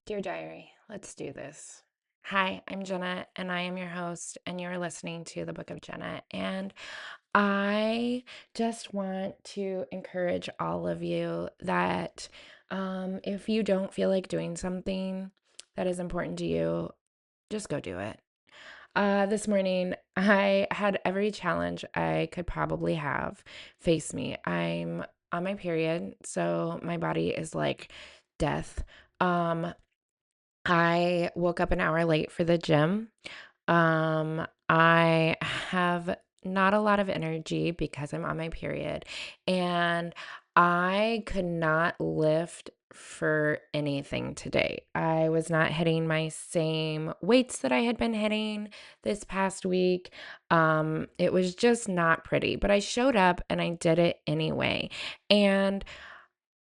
Dear Diary, let's do this. Hi, I'm Jenna, and I am your host, and you're listening to the Book of Jenna. And I just want to encourage all of you that if you don't feel like doing something that is important to you, just go do it. This morning, I had every challenge I could probably have face me. I'm on my period, so my body is like death. Um, I woke up an hour late for the gym. I have not a lot of energy because I'm on my period, and I could not lift for anything today. I was not hitting my same weights that I had been hitting this past week. It was just not pretty, but I showed up and I did it anyway. And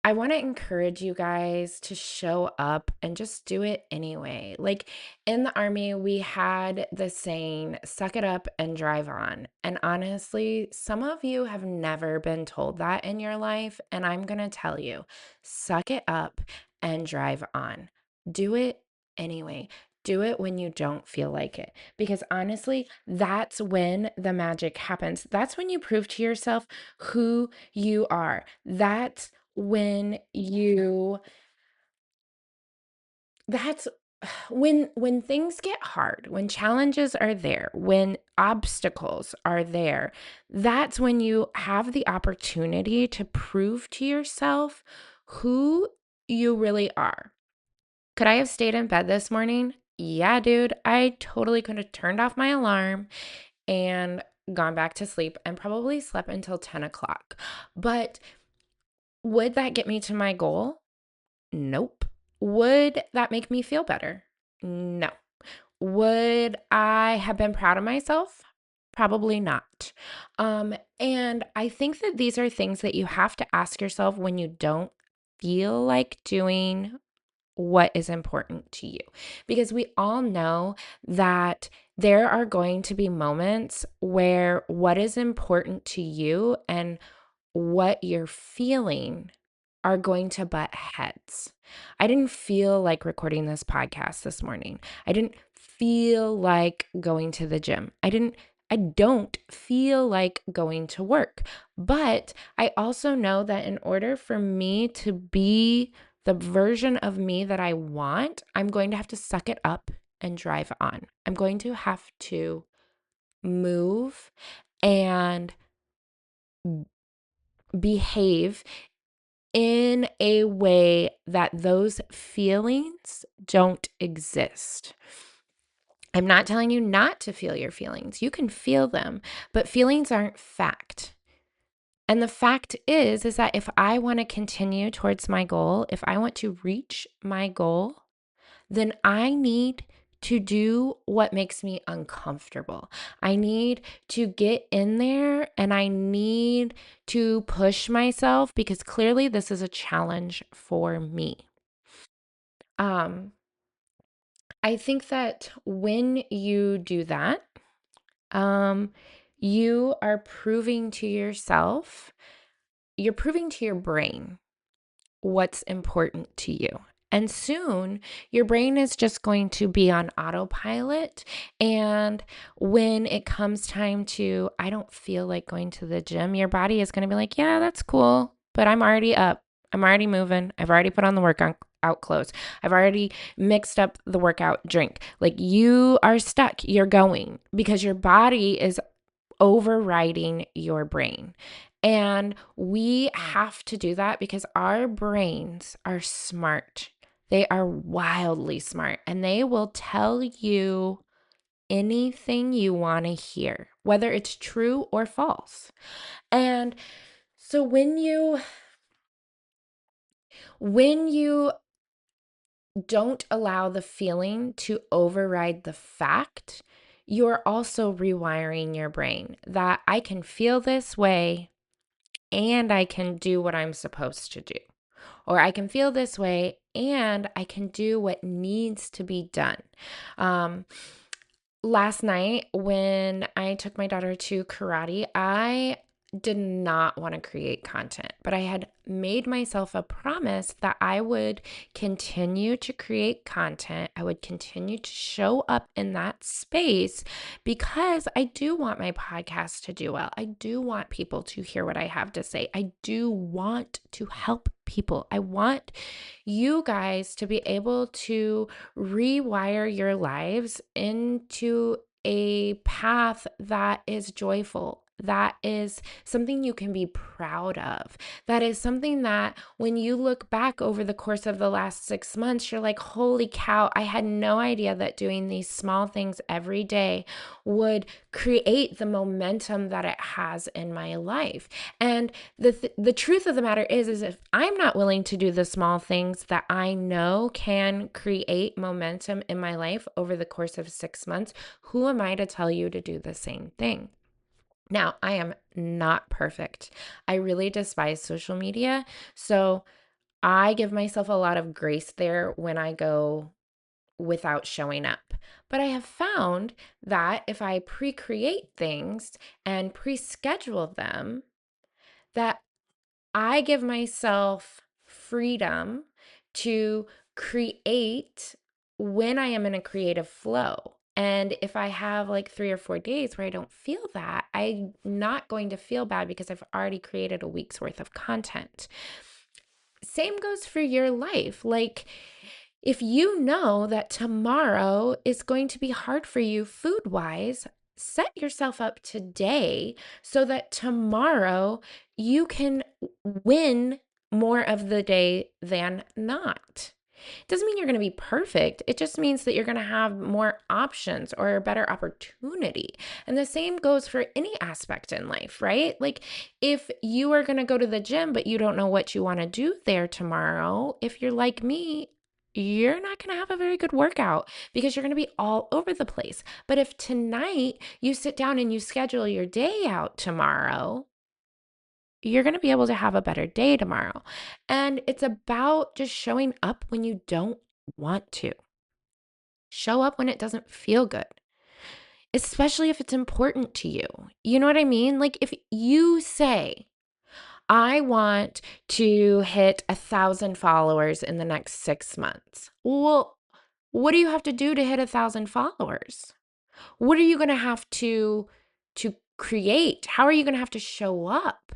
I want to encourage you guys to show up and just do it anyway. Like in the army, we had the saying, suck it up and drive on. And honestly, some of you have never been told that in your life. And I'm going to tell you, suck it up and drive on. Do it anyway. Do it when you don't feel like it. Because honestly, that's when the magic happens. That's when you prove to yourself who you are. That's when you that's when things get hard, when challenges are there, when obstacles are there, that's when you have the opportunity to prove to yourself who you really are. Could I have stayed in bed this morning? Yeah, dude, I totally could have turned off my alarm and gone back to sleep and probably slept until 10 o'clock. But would that get me to my goal? Nope. Would that make me feel better? No. Would I have been proud of myself? Probably not. And I think that these are things that you have to ask yourself when you don't feel like doing what is important to you. Because we all know that there are going to be moments where what is important to you and what you're feeling are going to butt heads. I didn't feel like recording this podcast this morning. I didn't feel like going to the gym. I don't feel like going to work. But I also know that in order for me to be the version of me that I want, I'm going to have to suck it up and drive on. I'm going to have to move and behave in a way that those feelings don't exist. I'm not telling you not to feel your feelings. You can feel them, but feelings aren't fact. And the fact is that if I want to continue towards my goal, if I want to reach my goal, then I need to do what makes me uncomfortable. I need to get in there and I need to push myself because clearly this is a challenge for me. Um, I think that when you do that, um, you are proving to yourself, you're proving to your brain what's important to you. And soon your brain is just going to be on autopilot. And when it comes time to, I don't feel like going to the gym, your body is going to be like, yeah, that's cool, but I'm already up. I'm already moving. I've already put on the workout clothes. I've already mixed up the workout drink. Like you are stuck. You're going because your body is overriding your brain. And we have to do that because our brains are smart. They are wildly smart and they will tell you anything you want to hear, whether it's true or false. And so when you don't allow the feeling to override the fact, you're also rewiring your brain that I can feel this way and I can do what I'm supposed to do. Or I can feel this way and I can do what needs to be done. Um, Last night, when I took my daughter to karate, I did not want to create content, but I had made myself a promise that I would continue to create content. I would continue to show up in that space because I do want my podcast to do well. I do want people to hear what I have to say. I do want to help people. I want you guys to be able to rewire your lives into a path that is joyful, that is something you can be proud of. That is something that when you look back over the course of the last 6 months, you're like, holy cow, I had no idea that doing these small things every day would create the momentum that it has in my life. And the truth of the matter is if I'm not willing to do the small things that I know can create momentum in my life over the course of 6 months, who am I to tell you to do the same thing? Now, I am not perfect. I really despise social media. So I give myself a lot of grace there when I go without showing up. But I have found that if I pre-create things and pre-schedule them, that I give myself freedom to create when I am in a creative flow. And if I have like 3 or 4 days where I don't feel that, I'm not going to feel bad because I've already created a week's worth of content. Same goes for your life. Like, if you know that tomorrow is going to be hard for you food wise, set yourself up today so that tomorrow you can win more of the day than not. Doesn't mean you're going to be perfect. It just means that you're going to have more options or a better opportunity. And the same goes for any aspect in life, right? Like if you are going to go to the gym, but you don't know what you want to do there tomorrow, if you're like me, you're not going to have a very good workout because you're going to be all over the place. But if tonight you sit down and you schedule your day out tomorrow, you're going to be able to have a better day tomorrow. And it's about just showing up when you don't want to. Show up when it doesn't feel good, especially if it's important to you. You know what I mean? Like if you say, I want to hit 1,000 followers in the next 6 months. Well, what do you have to do to hit 1,000 followers? What are you going to have to create? How are you going to have to show up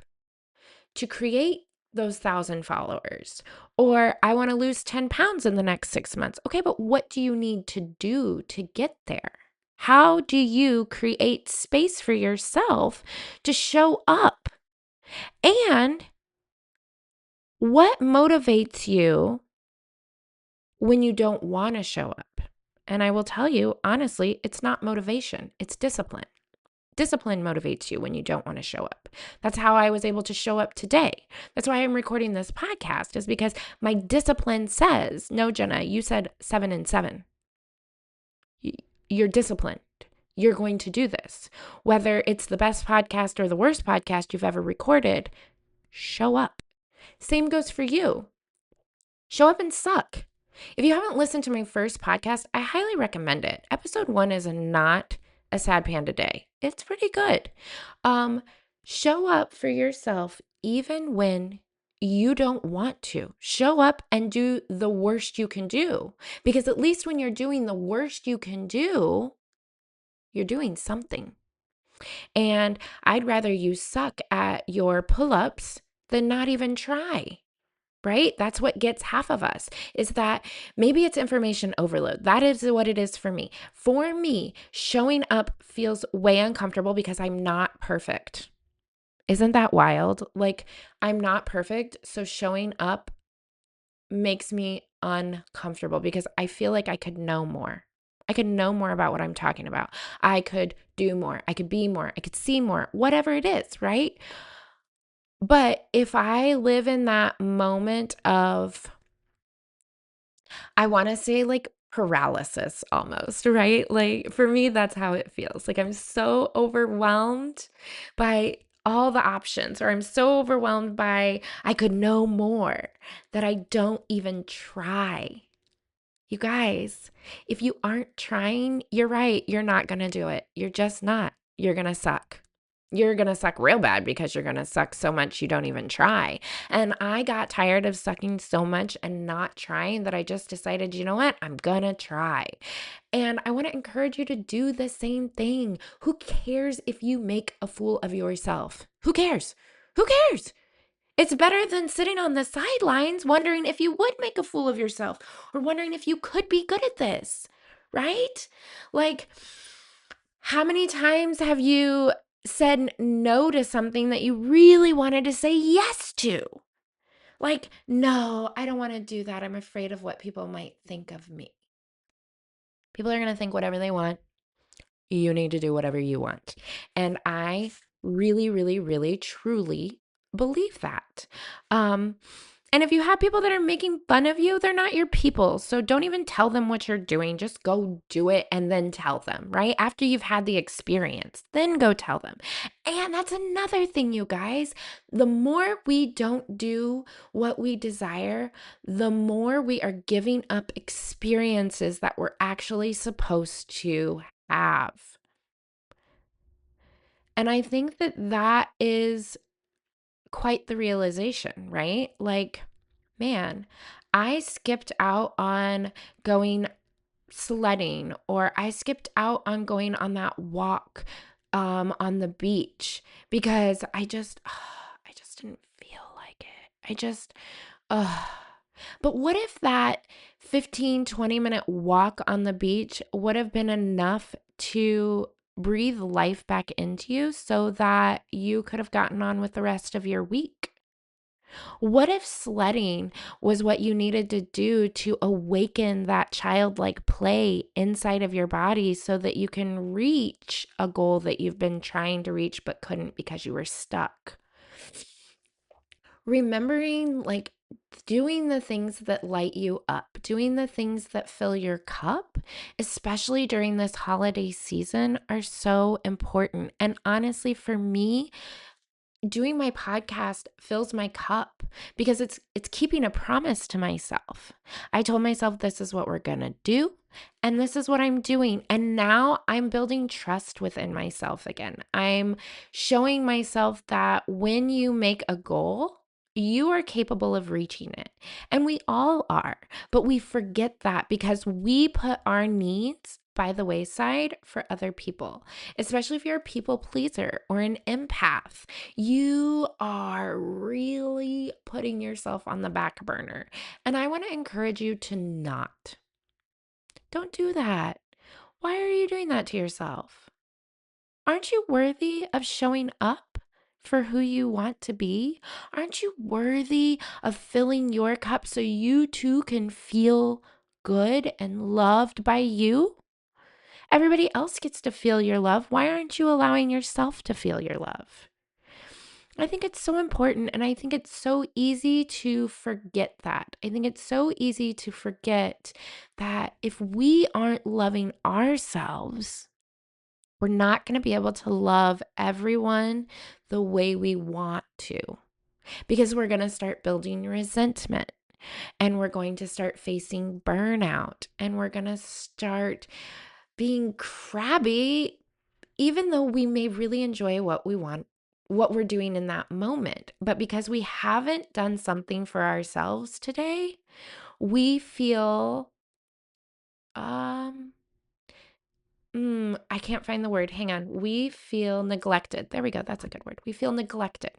to create those 1,000 followers? Or I want to lose 10 pounds in the next 6 months. Okay, but what do you need to do to get there? How do you create space for yourself to show up? And what motivates you when you don't want to show up? And I will tell you, honestly, it's not motivation, it's discipline. Discipline motivates you when you don't want to show up. That's how I was able to show up today. That's why I'm recording this podcast, is because my discipline says, no, Jenna, you said 7 and 7. You're disciplined. You're going to do this. Whether it's the best podcast or the worst podcast you've ever recorded, show up. Same goes for you. Show up and suck. If you haven't listened to my first podcast, I highly recommend it. Episode 1 is not a sad panda day. It's pretty good. Show up for yourself even when you don't want to. Show up and do the worst you can do. Because at least when you're doing the worst you can do, you're doing something. And I'd rather you suck at your pull-ups than not even try. Right? That's what gets half of us, is that maybe it's information overload. That is what it is for me. For me, showing up feels way uncomfortable because I'm not perfect. Isn't that wild? Like, I'm not perfect. So showing up makes me uncomfortable because I feel like I could know more. I could know more about what I'm talking about. I could do more. I could be more. I could see more, whatever it is, right? But if I live in that moment of, I want to say like paralysis almost, right? Like for me, that's how it feels. Like I'm so overwhelmed by all the options, or I'm so overwhelmed by I could know more that I don't even try. You guys, if you aren't trying, you're right. You're not going to do it. You're just not. You're going to suck. You're going to suck real bad because you're going to suck so much you don't even try. And I got tired of sucking so much and not trying that I just decided, you know what? I'm going to try. And I want to encourage you to do the same thing. Who cares if you make a fool of yourself? Who cares? Who cares? It's better than sitting on the sidelines wondering if you would make a fool of yourself or wondering if you could be good at this, right? Like, how many times have you said no to something that you really wanted to say yes to? Like, no, I don't want to do that. I'm afraid of what people might think of me. People are going to think whatever they want. You need to do whatever you want. And I really, really, really, truly believe that. And if you have people that are making fun of you, they're not your people. So don't even tell them what you're doing. Just go do it and then tell them, right? After you've had the experience, then go tell them. And that's another thing, you guys. The more we don't do what we desire, the more we are giving up experiences that we're actually supposed to have. And I think that that is quite the realization, right? Like, man, I skipped out on going sledding, or I skipped out on going on that walk on the beach because I just didn't feel like it. But what if that 15-20 minute walk on the beach would have been enough to breathe life back into you so that you could have gotten on with the rest of your week? What if sledding was what you needed to do to awaken that childlike play inside of your body so that you can reach a goal that you've been trying to reach but couldn't because you were stuck? Remembering, like, doing the things that light you up, doing the things that fill your cup, especially during this holiday season, are so important. And honestly, for me, doing my podcast fills my cup because it's keeping a promise to myself. I told myself this is what we're going to do and this is what I'm doing. And now I'm building trust within myself again. I'm showing myself that when you make a goal, you are capable of reaching it. And we all are, but we forget that because we put our needs by the wayside for other people, especially if you're a people pleaser or an empath. You are really putting yourself on the back burner. And I want to encourage you to not. Don't do that. Why are you doing that to yourself? Aren't you worthy of showing up for who you want to be? Aren't you worthy of filling your cup so you too can feel good and loved by you? Everybody else gets to feel your love. Why aren't you allowing yourself to feel your love? I think it's so important, and I think it's so easy to forget that. I think it's so easy to forget that if we aren't loving ourselves, we're not going to be able to love everyone the way we want to, because we're going to start building resentment, and we're going to start facing burnout, and we're going to start being crabby, even though we may really enjoy what we want, what we're doing in that moment. But because we haven't done something for ourselves today, we feel, I can't find the word. Hang on. We feel neglected. There we go. That's a good word. We feel neglected.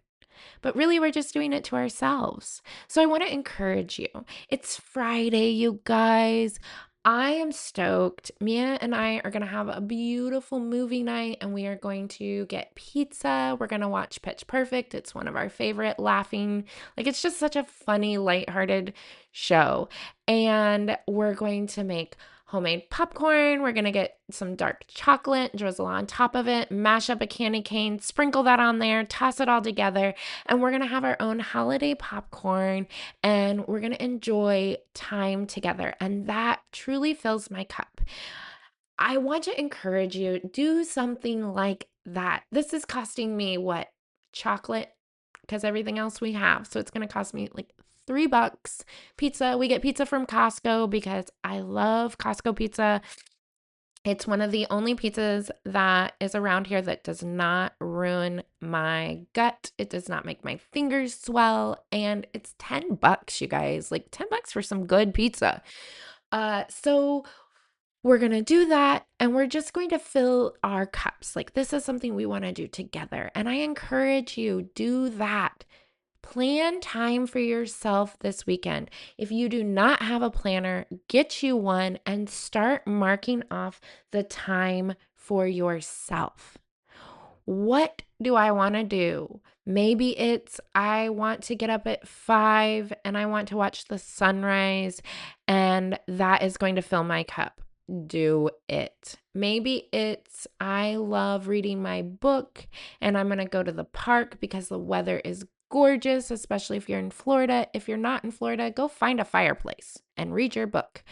But really, we're just doing it to ourselves. So I want to encourage you. It's Friday, you guys. I am stoked. Mia and I are going to have a beautiful movie night, and we are going to get pizza. We're going to watch Pitch Perfect. It's one of our favorite laughing, like, it's just such a funny, lighthearted show. And we're going to make homemade popcorn. We're going to get some dark chocolate, drizzle on top of it, mash up a candy cane, sprinkle that on there, toss it all together, and we're going to have our own holiday popcorn, and we're going to enjoy time together. And that truly fills my cup. I want to encourage you, do something like that. This is costing me what? Chocolate, because everything else we have. So it's going to cost me like $3. Pizza. We get pizza from Costco because I love Costco pizza. It's one of the only pizzas that is around here that does not ruin my gut. It does not make my fingers swell. And it's $10, you guys. Like $10 for some good pizza. So we're going to do that, and we're just going to fill our cups. Like, this is something we want to do together. And I encourage you, do that. Plan time for yourself this weekend. If you do not have a planner, get you one and start marking off the time for yourself. What do I want to do? Maybe it's I want to get up at 5 and I want to watch the sunrise, and that is going to fill my cup. Do it. Maybe it's I love reading my book and I'm going to go to the park because the weather is gorgeous, especially if you're in Florida. If you're not in Florida, go find a fireplace and read your book.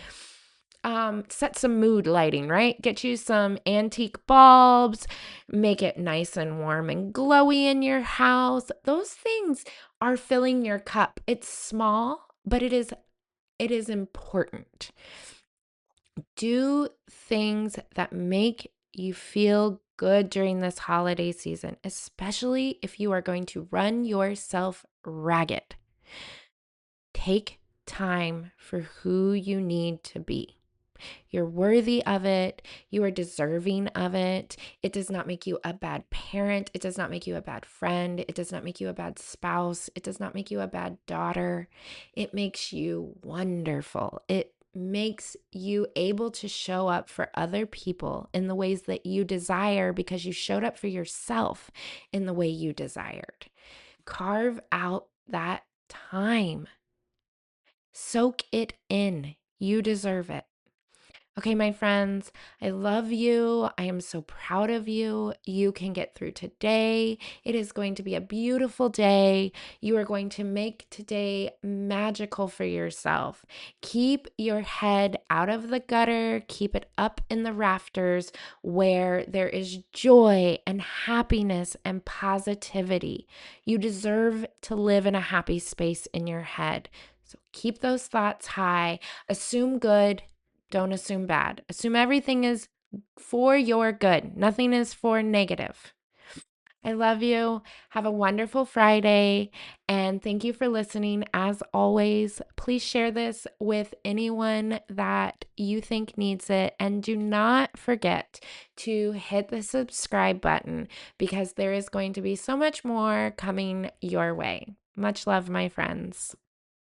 Set some mood lighting, right? Get you some antique bulbs, make it nice and warm and glowy in your house. Those things are filling your cup. It's small, but it is important. Do things that make you feel good during this holiday season, especially if you are going to run yourself ragged. Take time for who you need to be. You're worthy of it. You are deserving of it. It does not make you a bad parent. It does not make you a bad friend. It does not make you a bad spouse. It does not make you a bad daughter. It makes you wonderful. It makes you able to show up for other people in the ways that you desire because you showed up for yourself in the way you desired. Carve out that time. Soak it in. You deserve it. Okay, my friends, I love you. I am so proud of you. You can get through today. It is going to be a beautiful day. You are going to make today magical for yourself. Keep your head out of the gutter. Keep it up in the rafters where there is joy and happiness and positivity. You deserve to live in a happy space in your head. So keep those thoughts high. Assume good. Don't assume bad. Assume everything is for your good. Nothing is for negative. I love you. Have a wonderful Friday. And thank you for listening. As always, please share this with anyone that you think needs it. And do not forget to hit the subscribe button because there is going to be so much more coming your way. Much love, my friends.